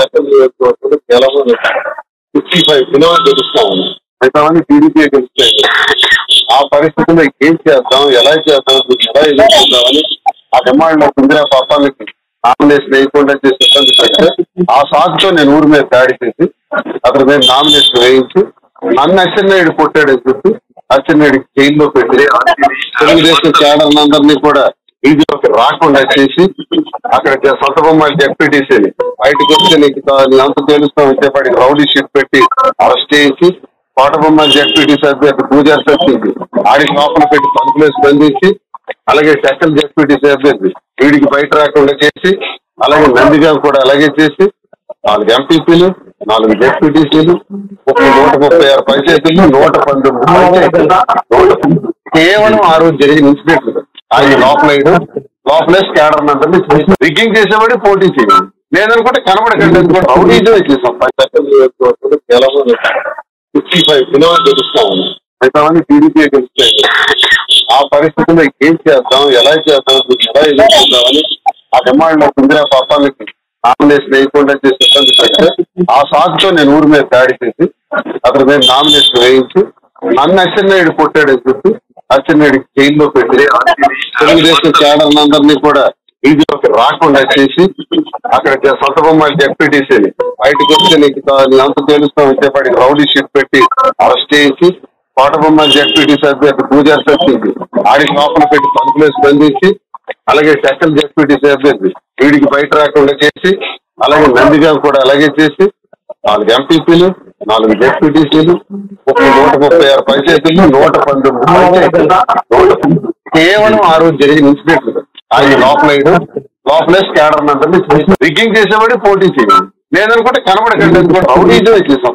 Second కేవలం 55 cinema గెలుస్తా ఉన్నాం. మిగతావన్నీ టీడీపీ గెలుస్తాయి. ఆ పరిస్థితుల్లో ఏం చేద్దాం, ఎలా చేద్దాం, ఎలా ఎదుర్కొందామని ఆ డిమాండ్ ఇందిరా పాపాలకి నామినేషన్ వేయకుండా చేసి ఇబ్బంది పెడితే ఆ సాగుతో నేను ఊరి మీద దాడి చేసి అతని మీద నామినేషన్ వేయించి నన్ను అచ్చెన్నాయుడు కొట్టాడని చెప్పి అచ్చెన్నాయుడికి జైల్లో పెట్టి తెలుగుదేశం క్యాడర్ అందరినీ కూడా వీధిలోకి రాకుండా చేసి అక్కడ సొంత బొమ్మలు జెడ్పీటీసీని బయటకు వస్తే నీకు అంత తెలుస్తాం వచ్చేపాటికి రౌడీ షీట్ పెట్టి అరెస్ట్ చేసి కోట బొమ్మలు జెడ్పీటీసీ అభ్యర్థి పూజారి సత్తించి ఆడికి లోపల పెట్టి పంపులేసి బంధించి అలాగే సెకండ్ జెడ్పీటీసీ అభ్యర్థి వీడికి బయట రాకుండా చేసి అలాగే నందిగా కూడా అలాగే చేసి 4 ఎంపీపీలు 4 జెడ్పీటీసీలు 136 పంచాయతీలు 119 కేవలం ఆ రోజు జరిగిన ఇన్సిడెంట్లు ఆయన లోపలే స్కాడర్ అందరినీ రిగ్గింగ్ చేసేవాడి పోటీ చేయాలి లేదనుకుంటే కనబడకండి రౌడీజమే చేసాం. కేవలం 55 సినిమా గెలుస్తా ఉన్నాం. మిగతావన్నీ టీడీపీ గెలుస్తాయి. ఆ పరిస్థితుల్లో ఏం చేద్దాం, ఎలా చేద్దాం, ఎలా ఎదుర్కొందామని ఆ డిమాండ్ ఇందిరా పాపాలకి నామినేషన్ వేయకుండా చేసి ఇబ్బంది పెడితే ఆ సాగుతో నేను ఊరి మీద దాడి చేసి అతని మీద నామినేషన్ వేయించి నన్ను అచ్చెన్నాయుడు కొట్టాడని చెప్పి అచ్చెన్నాయుడికి జైల్లో పెట్టి తెలుగుదేశం క్యాడర్ అందరినీ కూడా వీధిలోకి రాకుండా చేసి అక్కడ సొంత బొమ్మలు జెడ్పీటీసీని బయటకు వస్తే నీకు అంత తెలుస్తాం వచ్చేపాటికి రౌడీ షీట్ పెట్టి అరెస్ట్ చేసి కోట బొమ్మలు జెడ్పీటీసీ అభ్యర్థి పూజారి సత్తించి ఆడికి లోపల పెట్టి పంపులేసి బంధించి అలాగే సెకండ్ జెడ్పీటీసీ అభ్యర్థి వీడికి బయట రాకుండా చేసి అలాగే నందిగా కూడా అలాగే చేసి 4 ఎంపీపీలు 4 జెడ్పీటీసీలు 136 పంచాయతీలు 119 కేవలం ఆ రోజు జరిగిన ఇన్సిడెంట్లు ఆయన లోపలే స్కాడర్ అందరినీ రిగ్గింగ్ చేసేవాడి పోటీ చేయాలి లేదనుకుంటే కనబడకండి రౌడీజమే చేసాం.